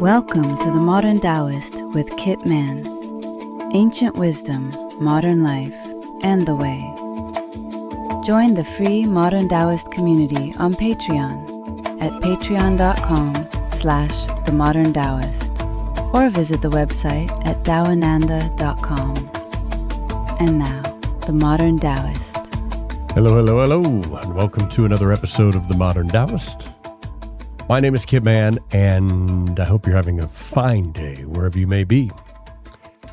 Welcome to the Modern Taoist with Kit Mann. Ancient wisdom, modern life, and the way. Join the free Modern Taoist community on Patreon at patreon.com/themoderntaoist or visit the website at taoananda.com. And now, the Modern Taoist. Hello, and welcome to another episode of the Modern Taoist. My name is Kit Mann, and I hope you're having a fine day wherever you may be.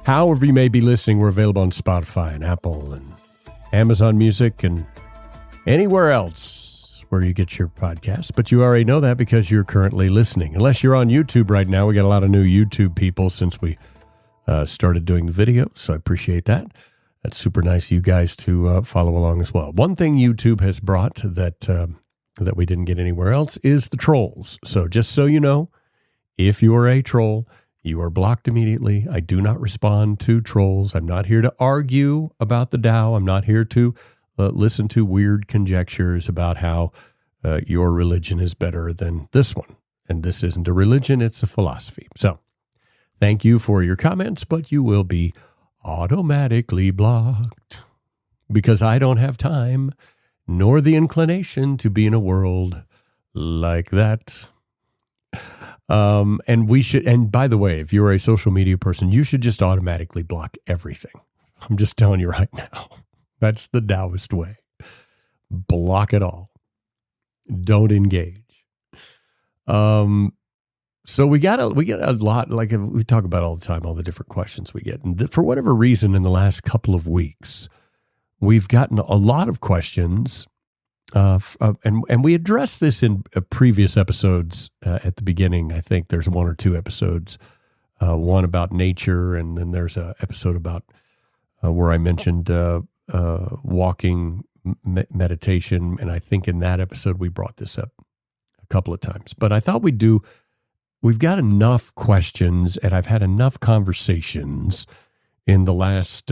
However you may be listening, we're available on Spotify and Apple and Amazon Music and anywhere else where you get your podcasts. But you already know that because you're currently listening. Unless you're on YouTube right now. We got a lot of new YouTube people since we started doing the video, so I appreciate that. That's super nice of you guys to follow along as well. One thing YouTube has brought that we didn't get anywhere else is the trolls. So just so you know, if you are a troll, you are blocked immediately. I do not respond to trolls. I'm not here to argue about the Tao. I'm not here to listen to weird conjectures about how your religion is better than this one. And this isn't a religion, it's a philosophy. So thank you for your comments, but you will be automatically blocked because I don't have time nor the inclination to be in a world like that. And by the way, if you're a social media person, you should just automatically block everything. I'm just telling you right now. That's the Taoist way. Block it all. Don't engage. So we get a lot, like we talk about all the time, all the different questions we get. And for whatever reason, in the last couple of weeks, we've gotten a lot of questions, and we addressed this in previous episodes at the beginning. I think there's one or two episodes, one about nature, and then there's an episode about where I mentioned walking meditation, and I think in that episode we brought this up a couple of times. But I thought we've got enough questions, and I've had enough conversations in the last,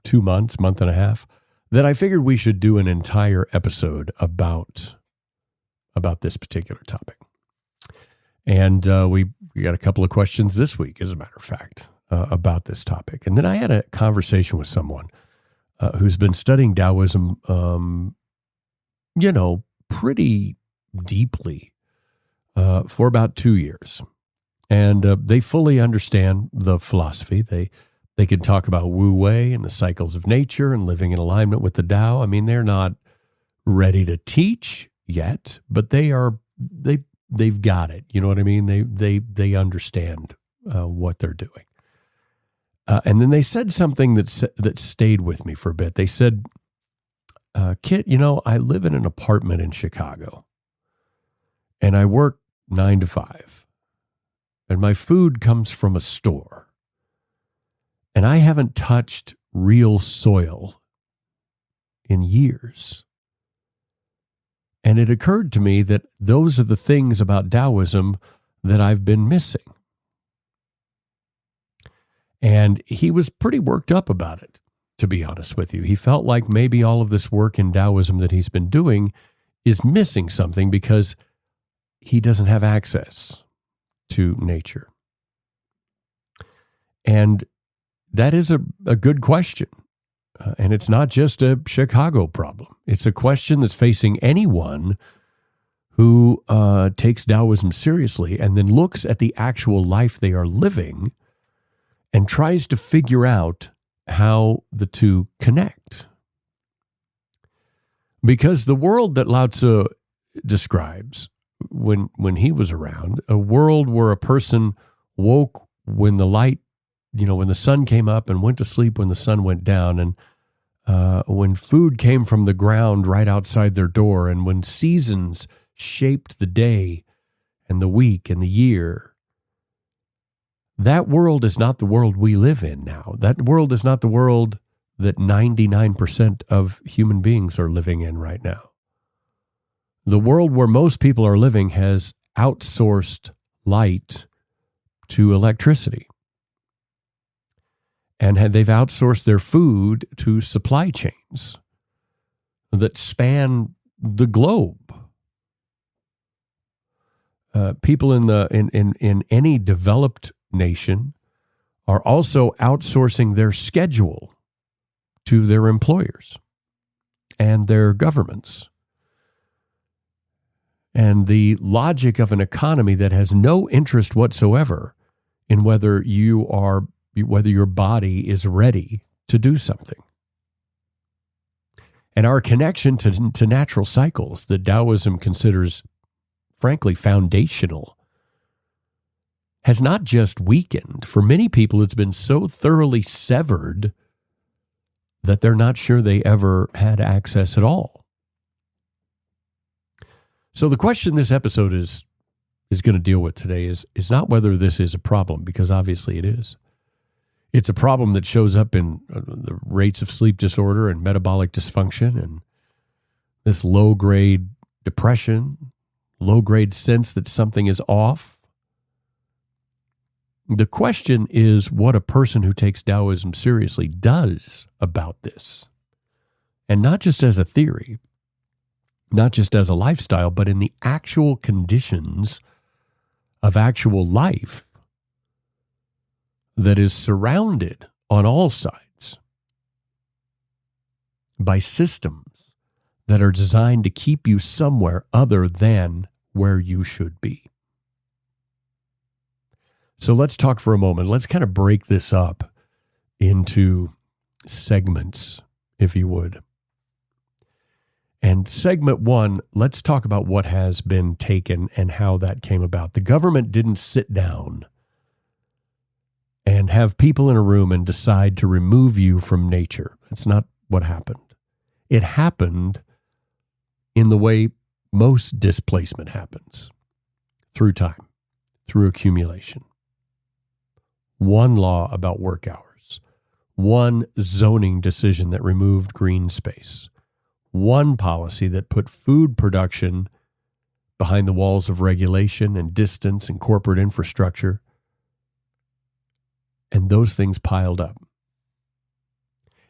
2 months, month and a half, that I figured we should do an entire episode about this particular topic. And we got a couple of questions this week, as a matter of fact, about this topic. And then I had a conversation with someone who's been studying Taoism, pretty deeply for about 2 years. And they fully understand the philosophy. They can talk about Wu Wei and the cycles of nature and living in alignment with the Tao. I mean, they're not ready to teach yet, but they've got it. You know what I mean? They understand what they're doing. And then they said something that stayed with me for a bit. They said, Kit, I live in an apartment in Chicago, and I work 9 to 5, and my food comes from a store. And I haven't touched real soil in years. And it occurred to me that those are the things about Taoism that I've been missing. And he was pretty worked up about it, to be honest with you. He felt like maybe all of this work in Taoism that he's been doing is missing something because he doesn't have access to nature. And that is a good question. And it's not just a Chicago problem. It's a question that's facing anyone who takes Taoism seriously and then looks at the actual life they are living and tries to figure out how the two connect. Because the world that Lao Tzu describes when he was around, a world where a person woke when the light, when the sun came up and went to sleep when the sun went down, and when food came from the ground right outside their door, and when seasons shaped the day and the week and the year. That world is not the world we live in now. That world is not the world that 99% of human beings are living in right now. The world where most people are living has outsourced light to electricity. And they've outsourced their food to supply chains that span the globe. people in any developed nation are also outsourcing their schedule to their employers and their governments. And the logic of an economy that has no interest whatsoever in whether your body is ready to do something. And our connection to natural cycles that Taoism considers, frankly, foundational, has not just weakened. For many people, it's been so thoroughly severed that they're not sure they ever had access at all. So the question this episode is going to deal with today is not whether this is a problem, because obviously it is. It's a problem that shows up in the rates of sleep disorder and metabolic dysfunction and this low-grade depression, low-grade sense that something is off. The question is what a person who takes Taoism seriously does about this. And not just as a theory, not just as a lifestyle, but in the actual conditions of actual life that is surrounded on all sides by systems that are designed to keep you somewhere other than where you should be. So let's talk for a moment. Let's kind of break this up into segments, if you would. And segment one, let's talk about what has been taken and how that came about. The government didn't sit down and have people in a room and decide to remove you from nature. That's not what happened. It happened in the way most displacement happens, through time, through accumulation. One law about work hours, one zoning decision that removed green space, one policy that put food production behind the walls of regulation and distance and corporate infrastructure. And those things piled up.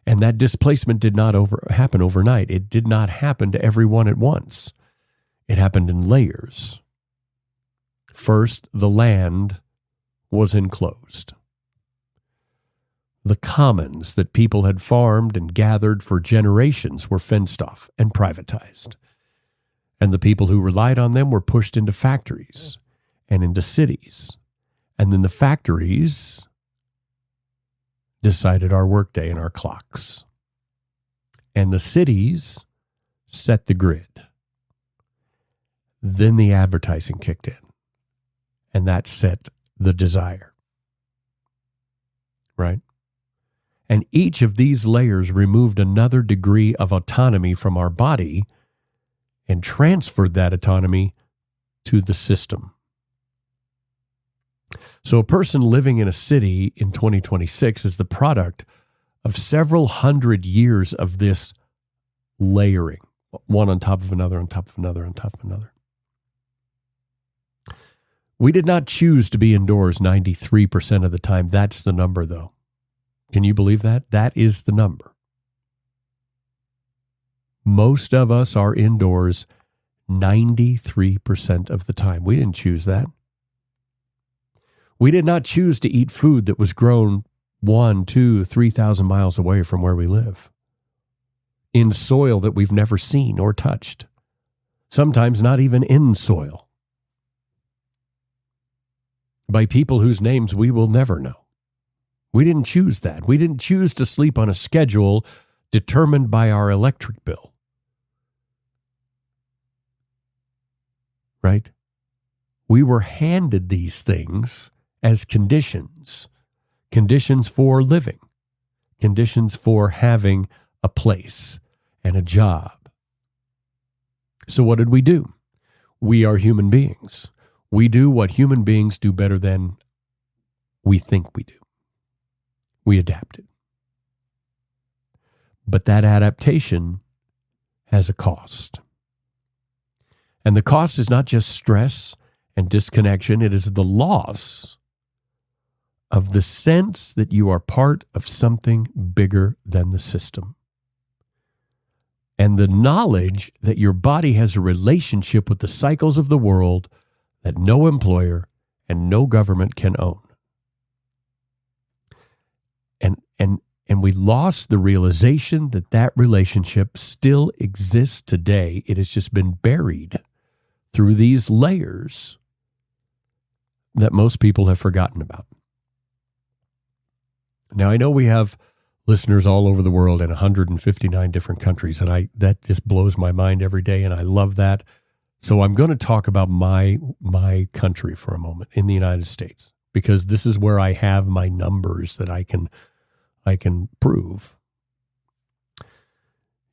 And that displacement did not happen overnight. It did not happen to everyone at once. It happened in layers. First, the land was enclosed. The commons that people had farmed and gathered for generations were fenced off and privatized. And the people who relied on them were pushed into factories and into cities. And then the factories decided our workday and our clocks. And the cities set the grid. Then the advertising kicked in. And that set the desire. Right? And each of these layers removed another degree of autonomy from our body and transferred that autonomy to the system. So a person living in a city in 2026 is the product of several hundred years of this layering, one on top of another, on top of another, on top of another. We did not choose to be indoors 93% of the time. That's the number, though. Can you believe that? That is the number. Most of us are indoors 93% of the time. We didn't choose that. We did not choose to eat food that was grown 1,000, 2,000, 3,000 miles away from where we live, in soil that we've never seen or touched, sometimes not even in soil, by people whose names we will never know. We didn't choose that. We didn't choose to sleep on a schedule determined by our electric bill. Right? We were handed these things as conditions for living, conditions for having a place and a job. So what did we do? We are human beings. We do what human beings do better than we think we do. We adapted. But that adaptation has a cost. And the cost is not just stress and disconnection, it is the loss of the sense that you are part of something bigger than the system. And the knowledge that your body has a relationship with the cycles of the world that no employer and no government can own. And we lost the realization that that relationship still exists today. It has just been buried through these layers that most people have forgotten about. Now, I know we have listeners all over the world in 159 different countries, and that just blows my mind every day, and I love that. So I'm going to talk about my country for a moment in the United States, because this is where I have my numbers that I can prove.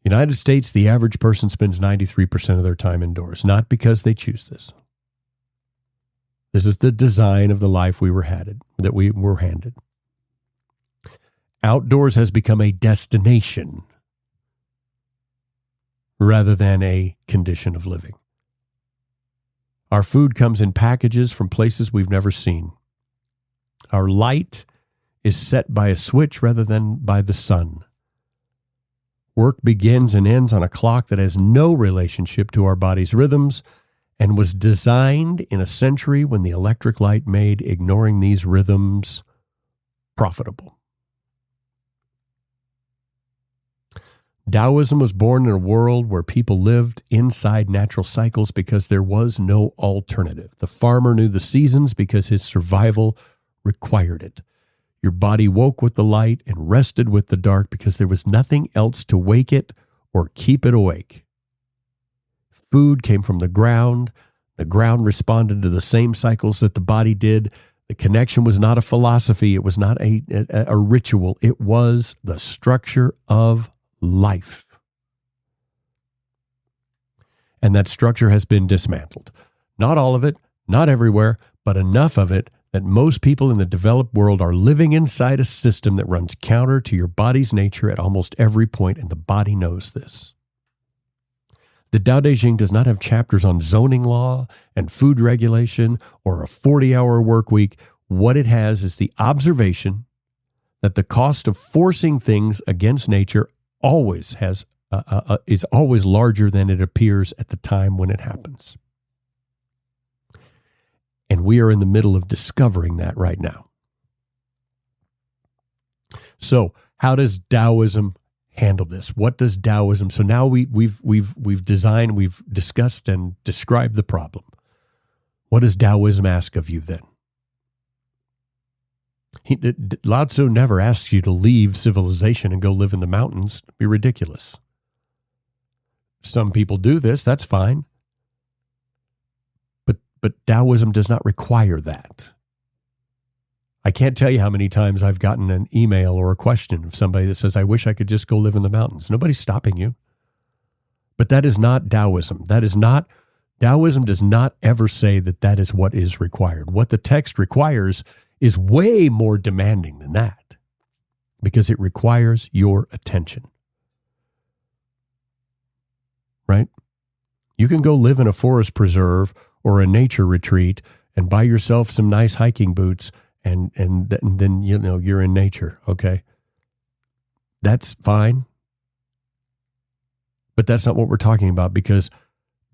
United States, the average person spends 93% of their time indoors, not because they choose this. This is the design of the life we were handed. Outdoors has become a destination rather than a condition of living. Our food comes in packages from places we've never seen. Our light is set by a switch rather than by the sun. Work begins and ends on a clock that has no relationship to our body's rhythms and was designed in a century when the electric light made ignoring these rhythms profitable. Taoism was born in a world where people lived inside natural cycles because there was no alternative. The farmer knew the seasons because his survival required it. Your body woke with the light and rested with the dark because there was nothing else to wake it or keep it awake. Food came from the ground. The ground responded to the same cycles that the body did. The connection was not a philosophy. It was not a ritual. It was the structure of life. And that structure has been dismantled. Not all of it, not everywhere, but enough of it that most people in the developed world are living inside a system that runs counter to your body's nature at almost every point, and the body knows this. The Tao Te Ching does not have chapters on zoning law and food regulation or a 40-hour work week. What it has is the observation that the cost of forcing things against nature is always larger than it appears at the time when it happens. And we are in the middle of discovering that right now. So, how does Taoism handle this? What does Taoism? So now we've designed, we've discussed and described the problem. What does Taoism ask of you then? Lao Tzu never asks you to leave civilization and go live in the mountains. It'd be ridiculous. Some people do this. That's fine. But Taoism does not require that. I can't tell you how many times I've gotten an email or a question of somebody that says, I wish I could just go live in the mountains. Nobody's stopping you. But that is not Taoism. Taoism does not ever say that is what is required. What the text requires is way more demanding than that, because it requires your attention. Right? You can go live in a forest preserve or a nature retreat and buy yourself some nice hiking boots and then you're in nature, okay? That's fine. But that's not what we're talking about, because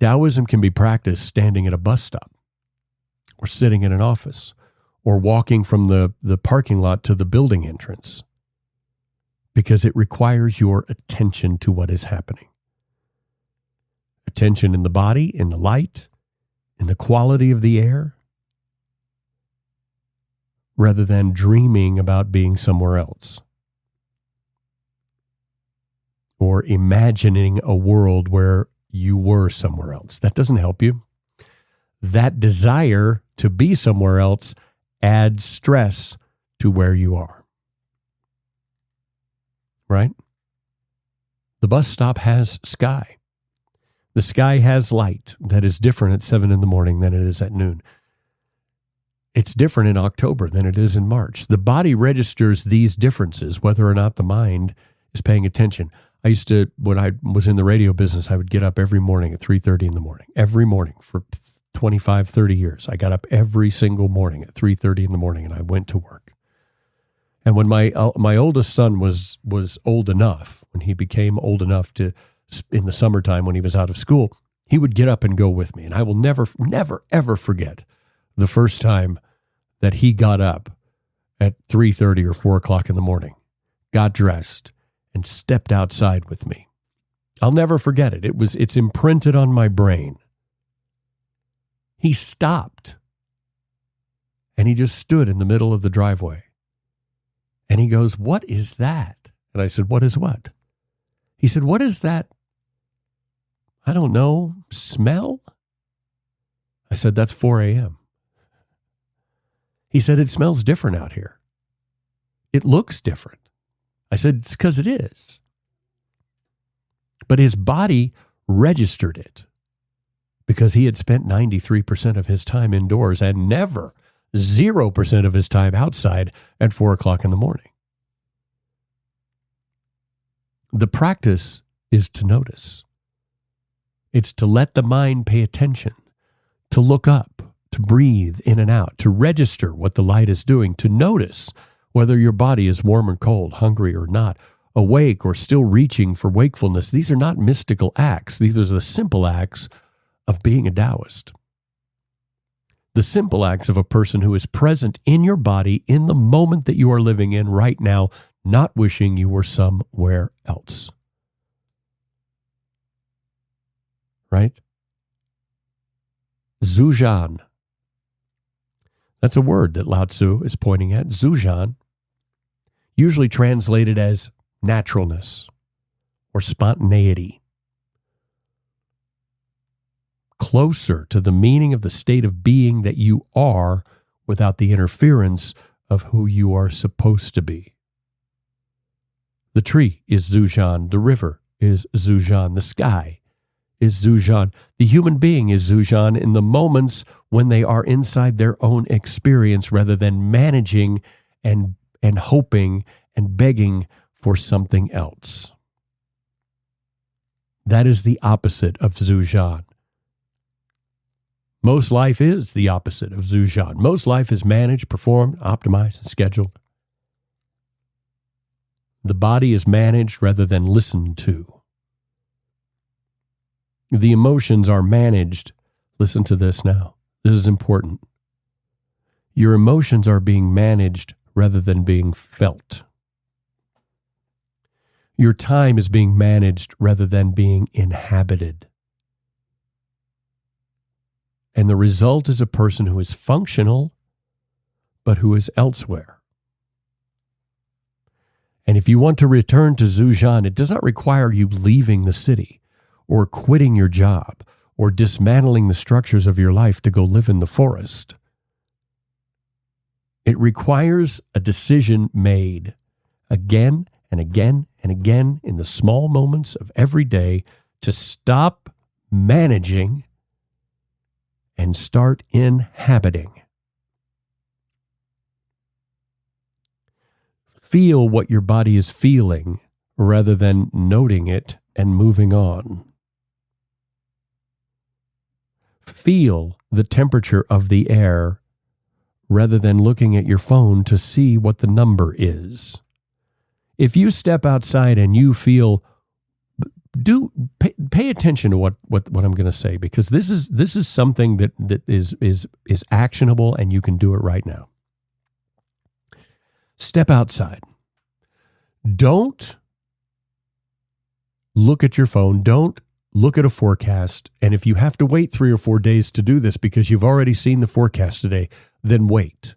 Taoism can be practiced standing at a bus stop or sitting in an office or walking from the parking lot to the building entrance, because it requires your attention to what is happening. Attention in the body, in the light, in the quality of the air, rather than dreaming about being somewhere else or imagining a world where you were somewhere else. That doesn't help you. That desire to be somewhere else adds stress to where you are. Right? The bus stop has sky. The sky has light that is different at 7 a.m. than it is at noon. It's different in October than it is in March. The body registers these differences, whether or not the mind is paying attention. I used to, when I was in the radio business, I would get up every morning at 3:30 in the morning. Every morning for 25, 30 years. I got up every single morning at 3:30 in the morning, and I went to work. And when my oldest son was old enough, when he became old enough to, in the summertime when he was out of school, He would get up and go with me. And I will never, never, ever forget the first time that he got up at 3:30 or 4 o'clock in the morning, got dressed, and stepped outside with me. I'll never forget it. It's imprinted on my brain. He stopped, and he just stood in the middle of the driveway. And he goes, "What is that?" And I said, "What is what?" He said, "What is that? I don't know, smell?" I said, "That's 4 a.m. He said, "It smells different out here. It looks different." I said, "It's because it is." But his body registered it because he had spent 93% of his time indoors and never 0% of his time outside at 4 o'clock in the morning. The practice is to notice. It's to let the mind pay attention, to look up, to breathe in and out, to register what the light is doing, to notice whether your body is warm or cold, hungry or not, awake or still reaching for wakefulness. These are not mystical acts. These are the simple acts of being a Taoist. The simple acts of a person who is present in your body in the moment that you are living in right now, not wishing you were somewhere else. Right? Zhujian. That's a word that Lao Tzu is pointing at. Zhujian, usually translated as naturalness or spontaneity. Closer to the meaning of the state of being that you are without the interference of who you are supposed to be. The tree is Zhujian. The river is Zhujian. The sky is Zhujian. The human being is Zhujian in the moments when they are inside their own experience rather than managing and hoping and begging for something else. That is the opposite of Zhujian. Most life is the opposite of Zhujian. Most life is managed, performed, optimized, and scheduled. The body is managed rather than listened to. The emotions are managed. Listen to this now. This is important. Your emotions are being managed rather than being felt. Your time is being managed rather than being inhabited. And the result is a person who is functional, but who is elsewhere. And if you want to return to Zhujian, it does not require you leaving the city or quitting your job or dismantling the structures of your life to go live in the forest. It requires a decision made again and again and again in the small moments of every day to stop managing and start inhabiting. Feel what your body is feeling rather than noting it and moving on. Feel the temperature of the air rather than looking at your phone to see what the number is. If you step outside and you feel, pay attention to what I'm going to say, because this is something that is actionable and you can do it right now. Step outside. Don't look at your phone. Don't look at a forecast. And if you have to wait 3 or 4 days to do this because you've already seen the forecast today, then wait.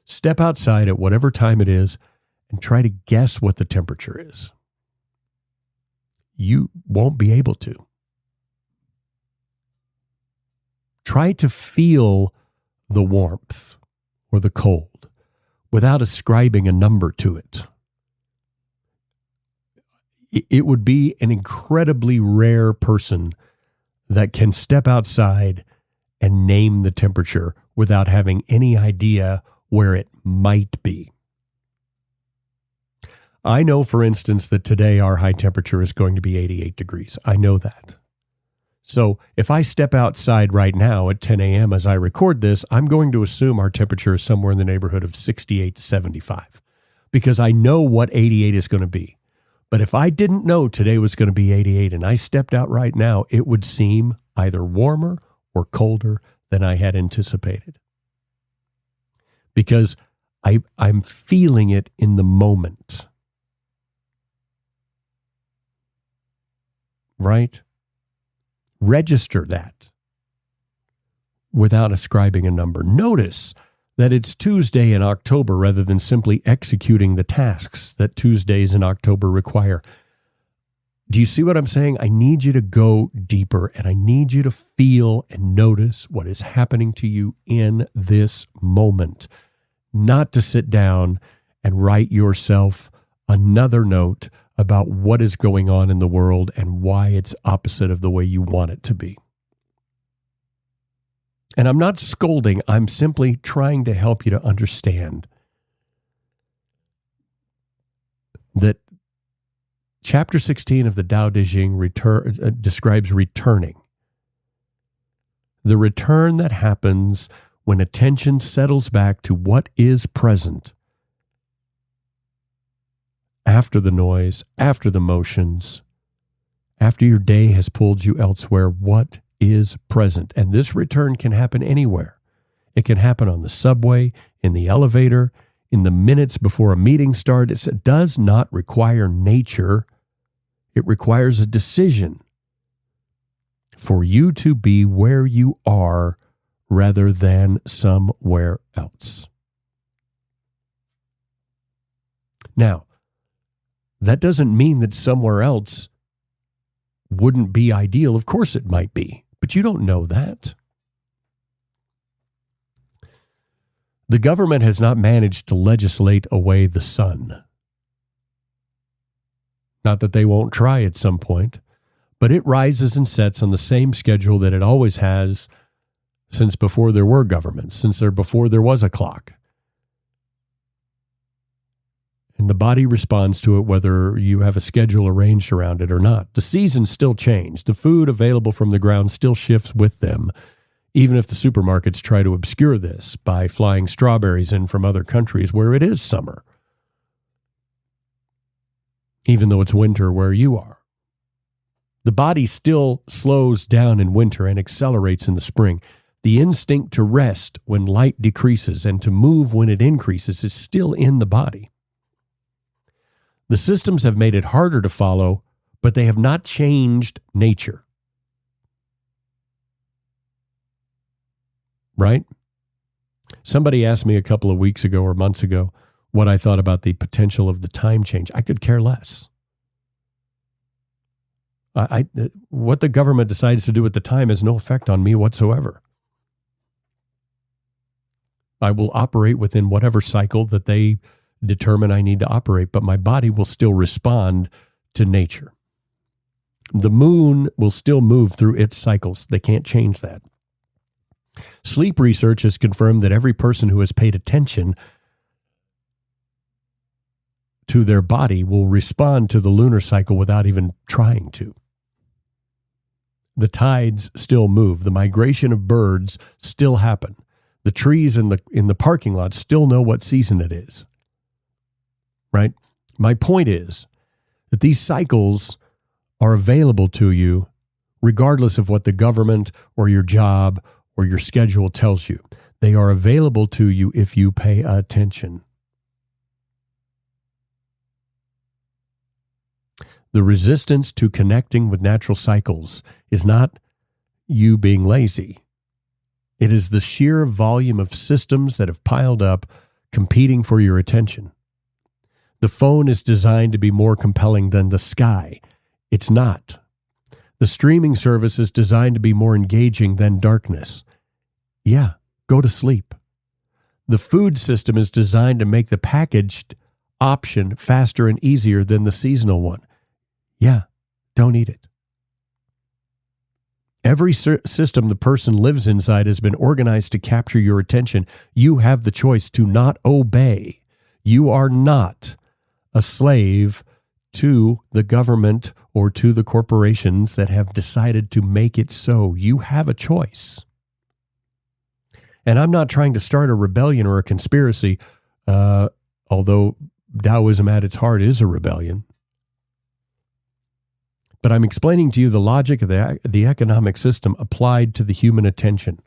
Step outside at whatever time it is and try to guess what the temperature is. You won't be able to. Try to feel the warmth or the cold without ascribing a number to it. It would be an incredibly rare person that can step outside and name the temperature without having any idea where it might be. I know, for instance, that today our high temperature is going to be 88 degrees. I know that. So if I step outside right now at 10 a.m. as I record this, I'm going to assume our temperature is somewhere in the neighborhood of 68 to 75 because I know what 88 is going to be. But if I didn't know today was going to be 88 and I stepped out right now, it would seem either warmer or colder than I had anticipated. Because I'm feeling it in the moment. Right? Register that without ascribing a number. Notice that it's Tuesday in October rather than simply executing the tasks that Tuesdays in October require. Do you see what I'm saying? I need you to go deeper, and I need you to feel and notice what is happening to you in this moment, not to sit down and write yourself another note about what is going on in the world and why it's opposite of the way you want it to be. And I'm not scolding. I'm simply trying to help you to understand that Chapter 16 of the Tao Te Ching describes returning. The return that happens when attention settles back to what is present after the noise, after the motions, after your day has pulled you elsewhere, what is present. And this return can happen anywhere. It can happen on the subway, in the elevator, in the minutes before a meeting starts. It does not require nature. It requires a decision for you to be where you are rather than somewhere else. Now, that doesn't mean that somewhere else wouldn't be ideal. Of course it might be, but you don't know that. The government has not managed to legislate away the sun. Not that they won't try at some point, but it rises and sets on the same schedule that it always has since before there were governments, before there was a clock. And the body responds to it whether you have a schedule arranged around it or not. The seasons still change. The food available from the ground still shifts with them, even if the supermarkets try to obscure this by flying strawberries in from other countries where it is summer, even though it's winter where you are. The body still slows down in winter and accelerates in the spring. The instinct to rest when light decreases and to move when it increases is still in the body. The systems have made it harder to follow, but they have not changed nature. Right? Somebody asked me a couple of weeks ago or months ago what I thought about the potential of the time change. I could care less. What the government decides to do at the time has no effect on me whatsoever. I will operate within whatever cycle that they determine I need to operate, but my body will still respond to nature. The moon will still move through its cycles. They can't change that. Sleep research has confirmed that every person who has paid attention to their body will respond to the lunar cycle without even trying to. The tides still move. The migration of birds still happen. The trees in the parking lot still know what season it is. Right? My point is that these cycles are available to you regardless of what the government or your job or your schedule tells you. They are available to you if you pay attention. The resistance to connecting with natural cycles is not you being lazy. It is the sheer volume of systems that have piled up competing for your attention. The phone is designed to be more compelling than the sky. It's not. The streaming service is designed to be more engaging than darkness. Yeah, go to sleep. The food system is designed to make the packaged option faster and easier than the seasonal one. Yeah, don't eat it. Every system the person lives inside has been organized to capture your attention. You have the choice to not obey. You are not a slave to the government or to the corporations that have decided to make it so. You have a choice. And I'm not trying to start a rebellion or a conspiracy, although Taoism at its heart is a rebellion. But I'm explaining to you the logic of the economic system applied to the human attention.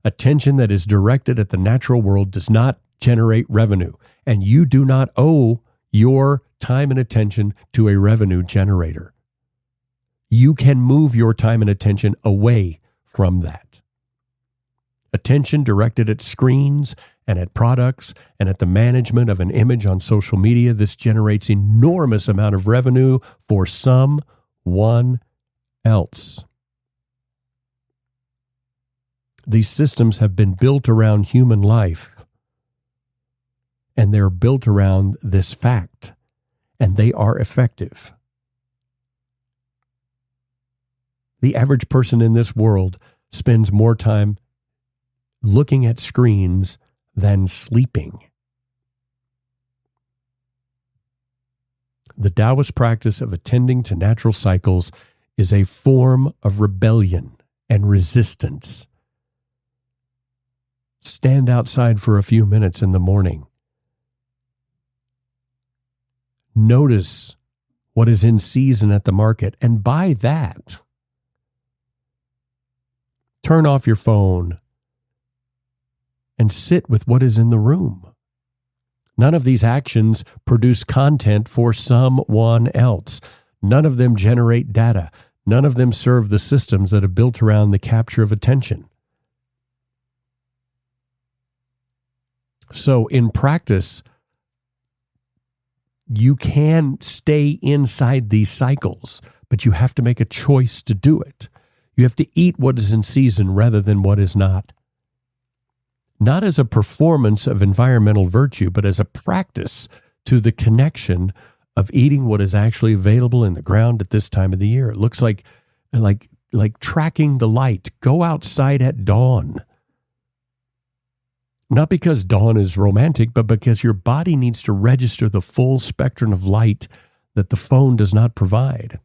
Attention that is directed at the natural world does not generate revenue, and you do not owe your time and attention to a revenue generator. You can move your time and attention away from that. Attention directed at screens and at products and at the management of an image on social media, this generates enormous amount of revenue for someone else. These systems have been built around human life, and they're built around this fact, and they are effective. The average person in this world spends more time looking at screens than sleeping. The Taoist practice of attending to natural cycles is a form of rebellion and resistance. Stand outside for a few minutes in the morning. Notice what is in season at the market and buy that. Turn off your phone and sit with what is in the room. None of these actions produce content for someone else. None of them generate data. None of them serve the systems that are built around the capture of attention. So in practice, you can stay inside these cycles, but you have to make a choice to do it. You have to eat what is in season rather than what is not. Not as a performance of environmental virtue, but as a practice to the connection of eating what is actually available in the ground at this time of the year. It looks like tracking the light. Go outside at dawn. Not because dawn is romantic, but because your body needs to register the full spectrum of light that the phone does not provide.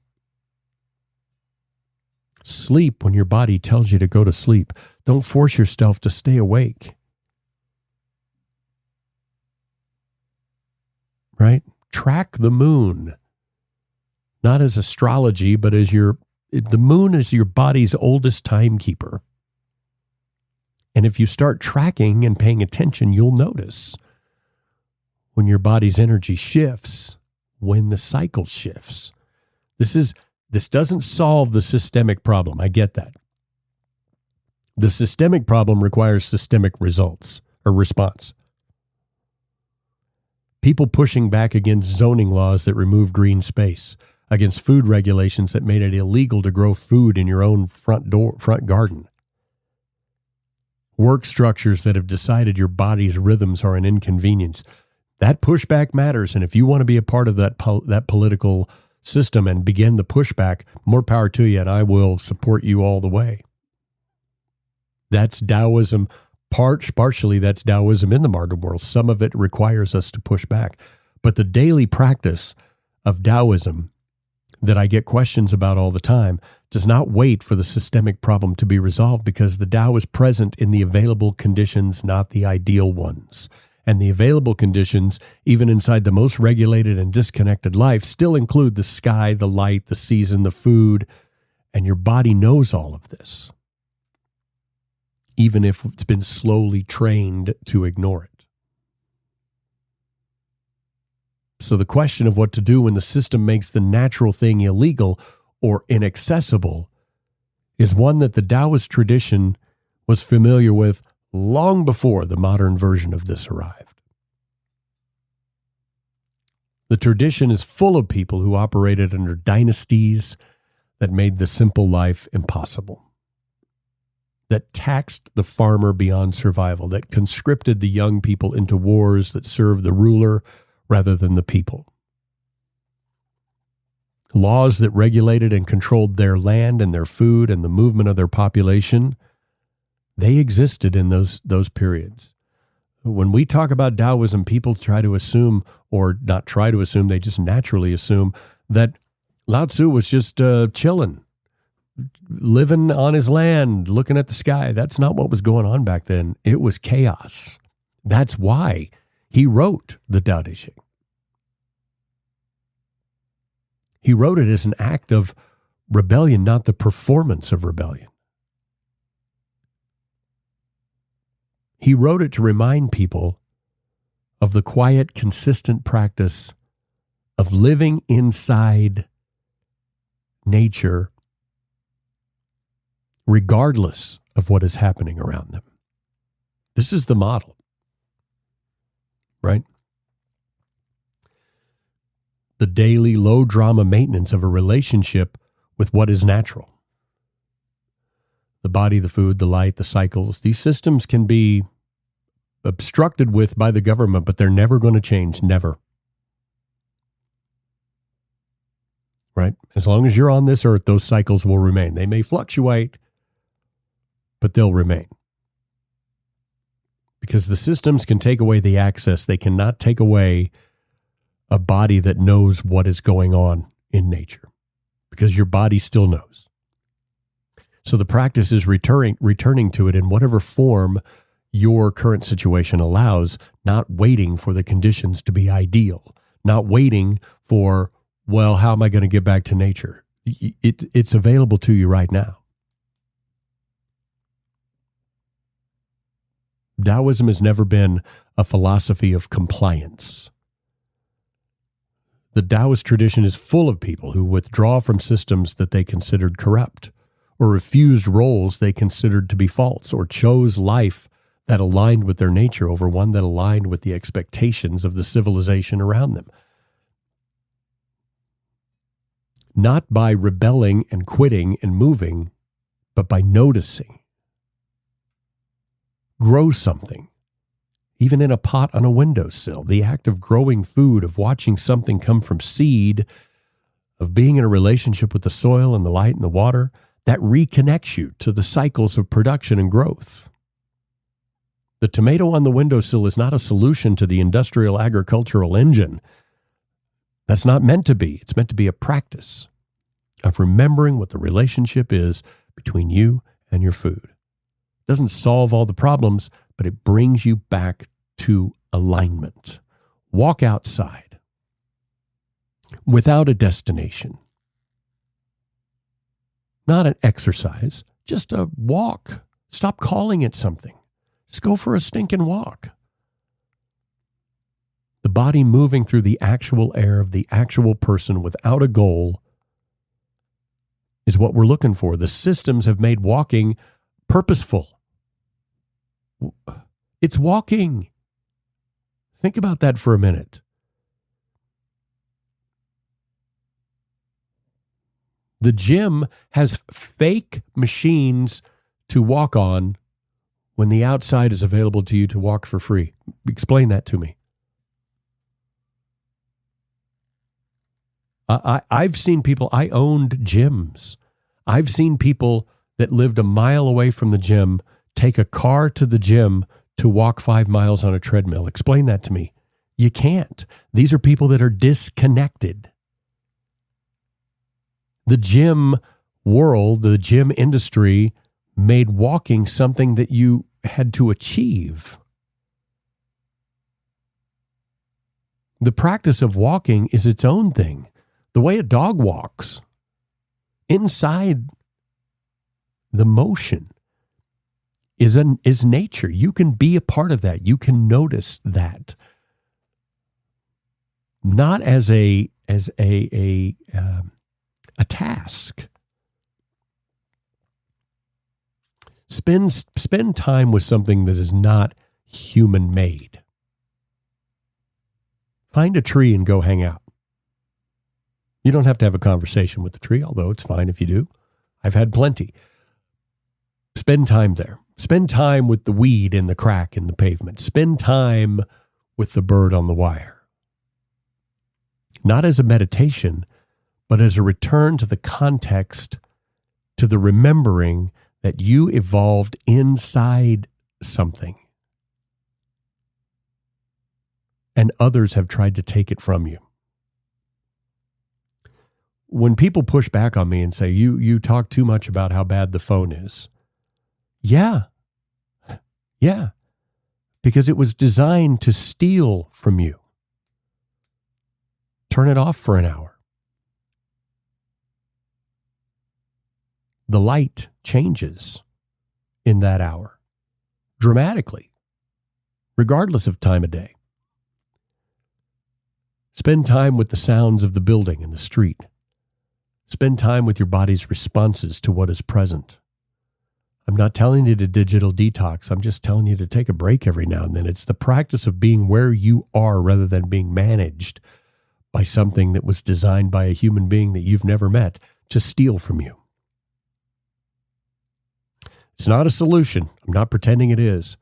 Sleep when your body tells you to go to sleep. Don't force yourself to stay awake. Right? Track the moon. Not as astrology, but as the moon is your body's oldest timekeeper. And if you start tracking and paying attention, you'll notice when your body's energy shifts, when the cycle shifts. This doesn't solve the systemic problem. I get that. The systemic problem requires systemic results or response. People pushing back against zoning laws that remove green space, against food regulations that made it illegal to grow food in your own front garden. Work structures that have decided your body's rhythms are an inconvenience. That pushback matters, and if you want to be a part of that political system and begin the pushback, more power to you, and I will support you all the way. That's Taoism. Partially, that's Taoism in the modern world. Some of it requires us to push back. But the daily practice of Taoism that I get questions about all the time does not wait for the systemic problem to be resolved, because the Tao is present in the available conditions, not the ideal ones. And the available conditions, even inside the most regulated and disconnected life, still include the sky, the light, the season, the food, and your body knows all of this, even if it's been slowly trained to ignore it. So the question of what to do when the system makes the natural thing illegal or inaccessible is one that the Taoist tradition was familiar with long before the modern version of this arrived. The tradition is full of people who operated under dynasties that made the simple life impossible, that taxed the farmer beyond survival, that conscripted the young people into wars that served the ruler rather than the people. Laws that regulated and controlled their land and their food and the movement of their population, they existed in those periods. When we talk about Taoism, people try to assume, or not try to assume, they just naturally assume that Lao Tzu was just chilling, living on his land, looking at the sky. That's not what was going on back then. It was chaos. That's why he wrote the Tao Te Ching. He wrote it as an act of rebellion, not the performance of rebellion. He wrote it to remind people of the quiet, consistent practice of living inside nature, regardless of what is happening around them. This is the model, right? The daily low drama maintenance of a relationship with what is natural. The body, the food, the light, the cycles. These systems can be obstructed with by the government, but they're never going to change, never. Right? As long as you're on this earth, those cycles will remain. They may fluctuate, but they'll remain. Because the systems can take away the access. They cannot take away a body that knows what is going on in nature, because your body still knows. So the practice is returning to it in whatever form your current situation allows, not waiting for the conditions to be ideal, not waiting for, well, how am I going to get back to nature? It's available to you right now. Taoism has never been a philosophy of compliance. The Taoist tradition is full of people who withdraw from systems that they considered corrupt, or refused roles they considered to be false, or chose life that aligned with their nature over one that aligned with the expectations of the civilization around them. Not by rebelling and quitting and moving, but by noticing. Grow something. Even in a pot on a windowsill, the act of growing food, of watching something come from seed, of being in a relationship with the soil and the light and the water, that reconnects you to the cycles of production and growth. The tomato on the windowsill is not a solution to the industrial agricultural engine. That's not meant to be. It's meant to be a practice of remembering what the relationship is between you and your food. It doesn't solve all the problems, but it brings you back to alignment. Walk outside without a destination. Not an exercise, just a walk. Stop calling it something. Just go for a stinking walk. The body moving through the actual air of the actual person without a goal is what we're looking for. The systems have made walking purposeful. It's walking. Think about that for a minute. The gym has fake machines to walk on when the outside is available to you to walk for free. Explain that to me. I've seen people, I owned gyms. I've seen people that lived a mile away from the gym take a car to the gym to walk 5 miles on a treadmill. Explain that to me. You can't. These are people that are disconnected. The gym world, the gym industry made walking something that you had to achieve. The practice of walking is its own thing. The way a dog walks, inside the motion, is nature. You can be a part of that. You can notice that. Not as a task. Spend time with something that is not human made. Find a tree and go hang out. You don't have to have a conversation with the tree, although it's fine if you do. I've had plenty. Spend time there. Spend time with the weed in the crack in the pavement. Spend time with the bird on the wire. Not as a meditation, but as a return to the context, to the remembering that you evolved inside something. And others have tried to take it from you. When people push back on me and say, you talk too much about how bad the phone is. Yeah. Because it was designed to steal from you. Turn it off for an hour. the light changes in that hour dramatically, regardless of time of day. Spend time with the sounds of the building and the street. Spend time with your body's responses to what is present. I'm not telling you to digital detox. I'm just telling you to take a break every now and then. It's the practice of being where you are rather than being managed by something that was designed by a human being that you've never met to steal from you. It's not a solution. I'm not pretending it is.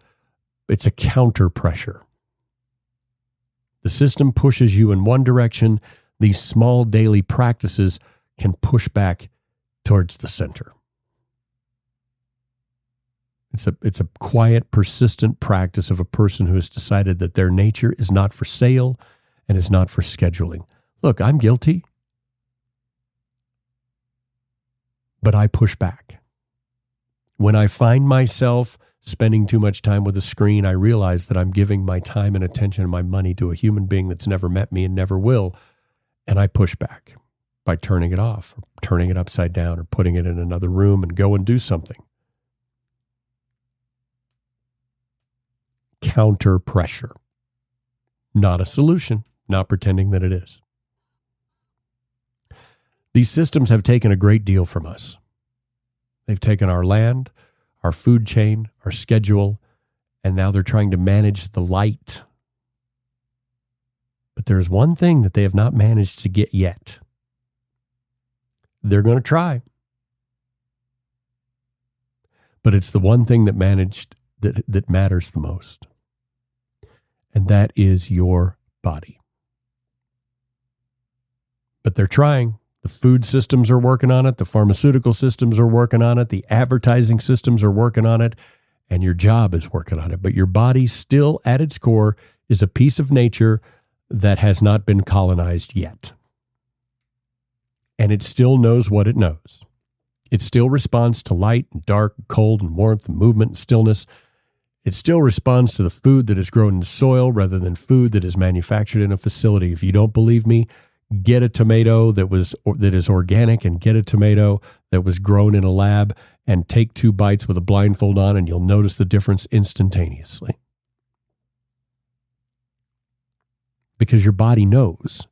It's a counter pressure. The system pushes you in one direction. These small daily practices can push back towards the center. It's a quiet, persistent practice of a person who has decided that their nature is not for sale and is not for scheduling. Look, I'm guilty, but I push back. When I find myself spending too much time with a screen, I realize that I'm giving my time and attention and my money to a human being that's never met me and never will, and I push back by turning it off, or turning it upside down, or putting it in another room and go and do something. Counter pressure. Not a solution, not pretending that it is. These systems have taken a great deal from us. They've taken our land, our food chain, our schedule, and now they're trying to manage the light. But there's one thing that they have not managed to get yet. They're going to try. But it's the one thing that matters the most. And that is your body. But they're trying. The food systems are working on it. The pharmaceutical systems are working on it. The advertising systems are working on it. And your job is working on it. But your body still, at its core, is a piece of nature that has not been colonized yet. And it still knows what it knows. It still responds to light and dark and cold and warmth and movement and stillness. It still responds to the food that is grown in soil rather than food that is manufactured in a facility. If you don't believe me, get a tomato that is organic and get a tomato that was grown in a lab and take 2 bites with a blindfold on, and you'll notice the difference instantaneously. Because your body knows.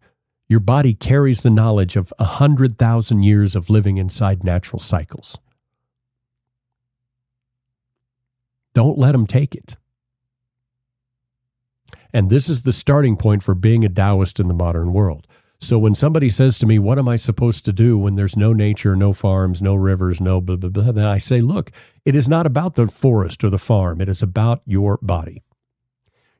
Your body carries the knowledge of 100,000 years of living inside natural cycles. Don't let them take it. And this is the starting point for being a Taoist in the modern world. So when somebody says to me, what am I supposed to do when there's no nature, no farms, no rivers, no blah, blah, blah, then I say, look, it is not about the forest or the farm. It is about your body.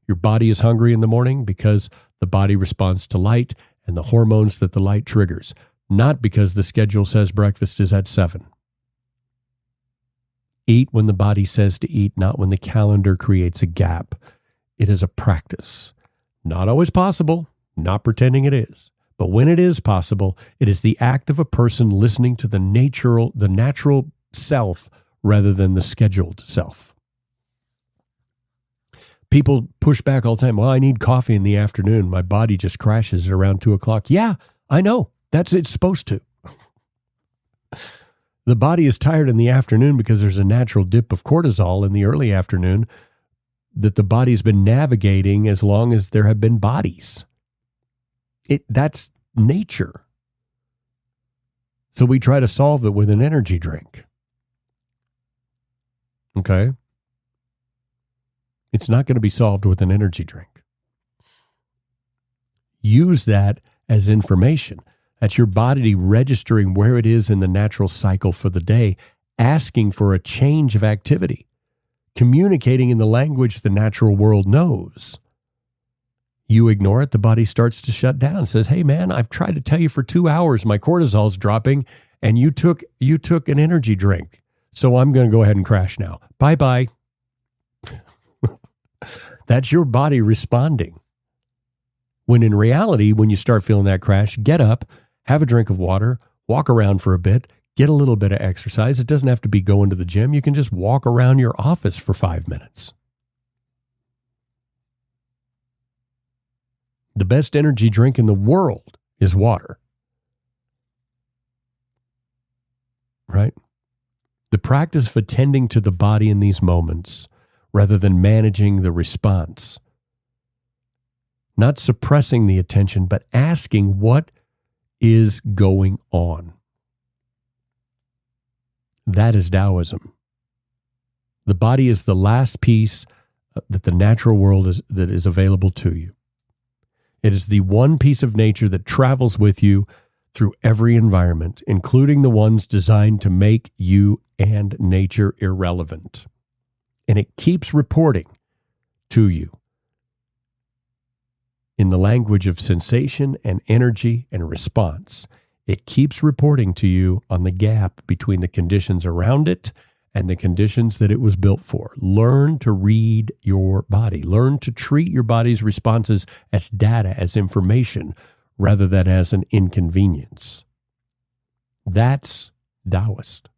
Your body is hungry in the morning because the body responds to light and the hormones that the light triggers, not because the schedule says breakfast is at 7. Eat when the body says to eat, not when the calendar creates a gap. It is a practice. Not always possible, not pretending it is. But when it is possible, it is the act of a person listening to the natural self rather than the scheduled self. People push back all the time. Well, I need coffee in the afternoon. My body just crashes at around 2 o'clock. Yeah, I know. It's supposed to. The body is tired in the afternoon because there's a natural dip of cortisol in the early afternoon that the body's been navigating as long as there have been bodies. That's nature. So we try to solve it with an energy drink. Okay? It's not going to be solved with an energy drink. Use that as information. That's your body registering where it is in the natural cycle for the day, asking for a change of activity, communicating in the language the natural world knows. You ignore it, the body starts to shut down and says, hey man, I've tried to tell you for 2 hours my cortisol's dropping and you took an energy drink. So I'm going to go ahead and crash now. Bye-bye. That's your body responding. When in reality, when you start feeling that crash, get up, have a drink of water, walk around for a bit, get a little bit of exercise. It doesn't have to be going to the gym. You can just walk around your office for 5 minutes. The best energy drink in the world is water. Right? practice of attending to the body in these moments rather than managing the response. Not suppressing the attention, but asking what is going on. That is Taoism. The body is the last piece that the natural world is available to you. It is the one piece of nature that travels with you through every environment, including the ones designed to make you and nature irrelevant. And it keeps reporting to you in the language of sensation and energy and response. It keeps reporting to you on the gap between the conditions around it and the conditions that it was built for. Learn to read your body. Learn to treat your body's responses as data, as information, rather than as an inconvenience. That's Taoist.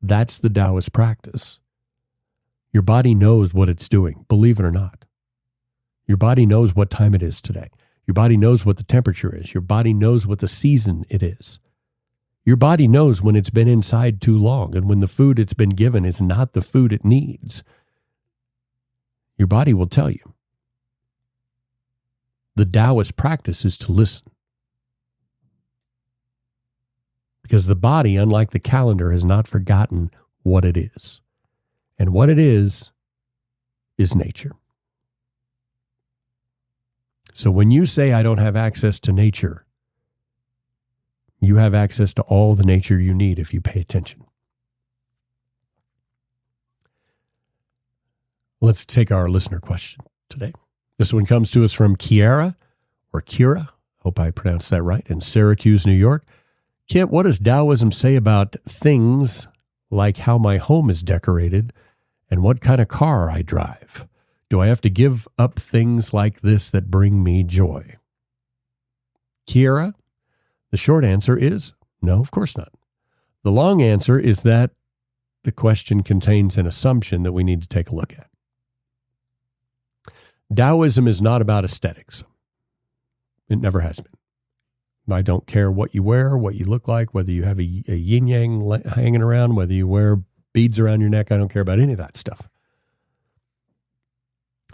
That's the Taoist practice. Your body knows what it's doing, believe it or not. Your body knows what time it is today. Your body knows what the temperature is. Your body knows what the season it is. Your body knows when it's been inside too long and when the food it's been given is not the food it needs. Your body will tell you. The Taoist practice is to listen. Because the body, unlike the calendar, has not forgotten what it is. And what it is nature. So when you say, I don't have access to nature, you have access to all the nature you need if you pay attention. Let's take our listener question today. This one comes to us from Kiera, or Kiera, hope I pronounced that right, in Syracuse, New York. Kit, what does Taoism say about things like how my home is decorated and what kind of car I drive? Do I have to give up things like this that bring me joy? Kiera, the short answer is no, of course not. The long answer is that the question contains an assumption that we need to take a look at. Taoism is not about aesthetics. It never has been. I don't care what you wear, what you look like, whether you have a yin-yang hanging around, whether you wear beads around your neck. I don't care about any of that stuff.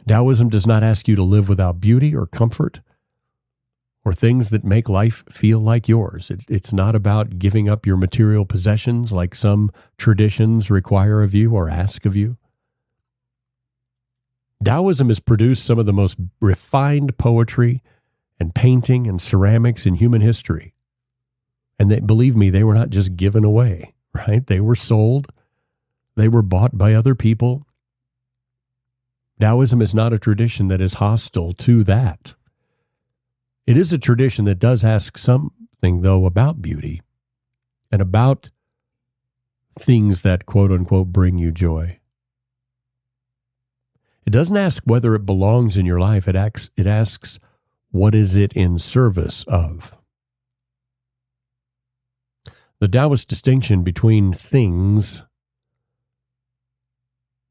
Taoism does not ask you to live without beauty or comfort or things that make life feel like yours. It's not about giving up your material possessions like some traditions require of you or ask of you. Taoism has produced some of the most refined poetry and painting and ceramics in human history. And believe me, they were not just given away, right? They were sold. They were bought by other people. Taoism is not a tradition that is hostile to that. It is a tradition that does ask something, though, about beauty and about things that, quote unquote, bring you joy. It doesn't ask whether it belongs in your life. It asks, what is it in service of? The Taoist distinction between things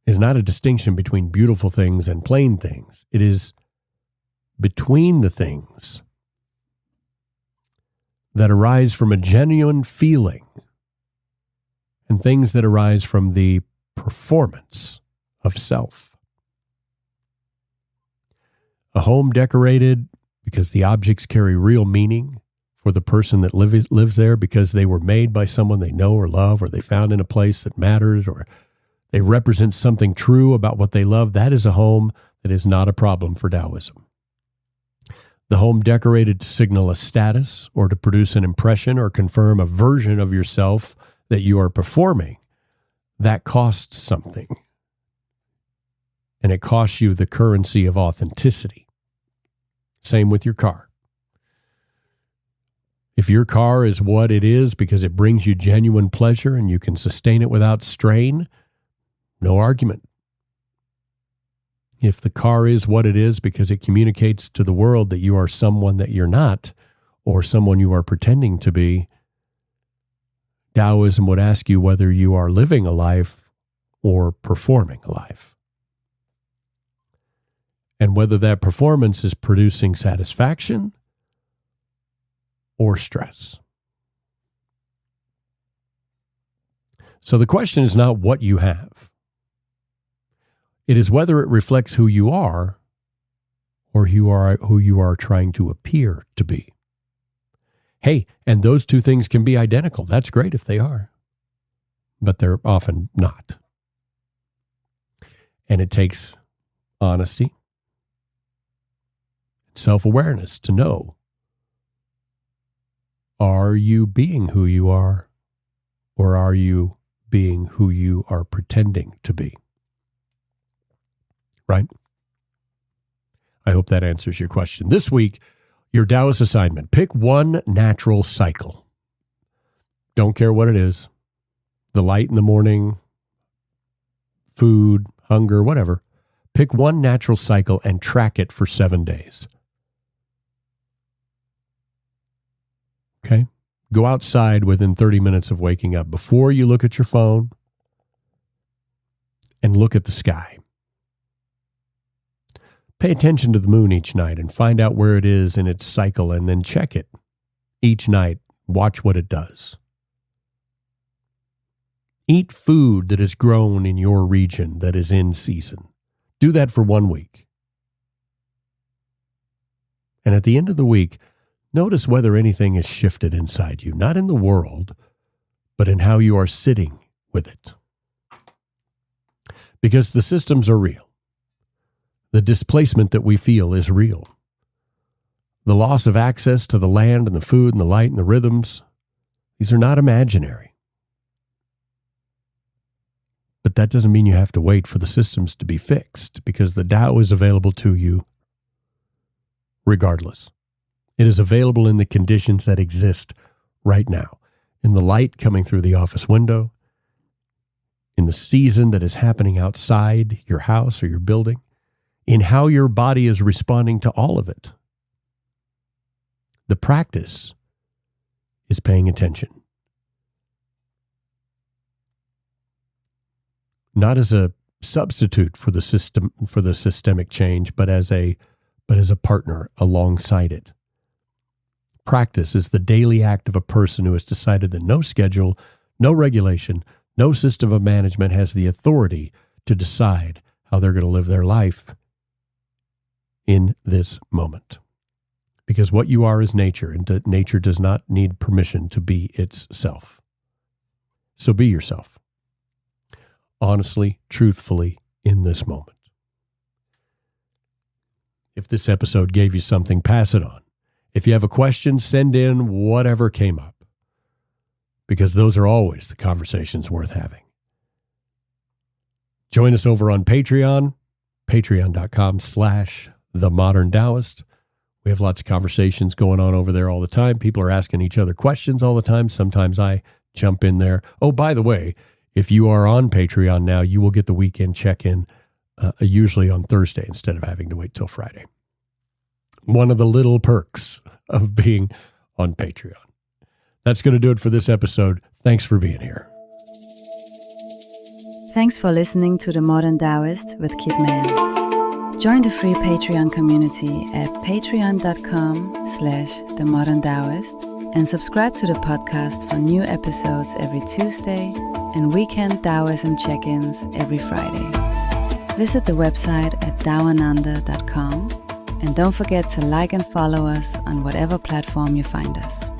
is not a distinction between beautiful things and plain things. It is between the things that arise from a genuine feeling and things that arise from the performance of self. A home decorated because the objects carry real meaning for the person that lives there, because they were made by someone they know or love, or they found in a place that matters, or they represent something true about what they love. That is a home that is not a problem for Taoism. The home decorated to signal a status or to produce an impression or confirm a version of yourself that you are performing, that costs something. And it costs you the currency of authenticity. Same with your car. If your car is what it is because it brings you genuine pleasure and you can sustain it without strain, no argument. If the car is what it is because it communicates to the world that you are someone that you're not, or someone you are pretending to be, Taoism would ask you whether you are living a life or performing a life. And whether that performance is producing satisfaction or stress. So the question is not what you have. It is whether it reflects who you are or who you are trying to appear to be. Hey, and those two things can be identical. That's great if they are, but they're often not. And it takes honesty, self-awareness to know, are you being who you are, or are you being who you are pretending to be? Right? I hope that answers your question. This week, your Taoist assignment, pick one natural cycle. Don't care what it is. The light in the morning, food, hunger, whatever. Pick one natural cycle and track it for 7 days. Okay? Go outside within 30 minutes of waking up before you look at your phone and look at the sky. Pay attention to the moon each night and find out where it is in its cycle and then check it each night. Watch what it does. Eat food that is grown in your region that is in season. Do that for 1 week. And at the end of the week, notice whether anything has shifted inside you, not in the world, but in how you are sitting with it. Because the systems are real. The displacement that we feel is real. The loss of access to the land and the food and the light and the rhythms, these are not imaginary. But that doesn't mean you have to wait for the systems to be fixed, because the Tao is available to you regardless. It is available in the conditions that exist right now, in the light coming through the office window, in the season that is happening outside your house or your building, in how your body is responding to all of it. The practice is paying attention. Not as a substitute for the system, for the systemic change, but as a partner alongside it. Practice is the daily act of a person who has decided that no schedule, no regulation, no system of management has the authority to decide how they're going to live their life in this moment. Because what you are is nature, and nature does not need permission to be itself. So be yourself. Honestly, truthfully, in this moment. If this episode gave you something, pass it on. If you have a question, send in whatever came up, because those are always the conversations worth having. Join us over on Patreon, patreon.com/TheModernTaoist. We have lots of conversations going on over there all the time. People are asking each other questions all the time. Sometimes I jump in there. Oh, by the way, if you are on Patreon now, you will get the weekend check-in usually on Thursday instead of having to wait till Friday. One of the little perks of being on Patreon. That's going to do it for this episode. Thanks for being here. Thanks for listening to The Modern Taoist with Kit Mann. Join the free Patreon community at patreon.com/TheModernTaoist and subscribe to the podcast for new episodes every Tuesday and weekend Taoism check-ins every Friday. Visit the website at taoananda.com and don't forget to like and follow us on whatever platform you find us.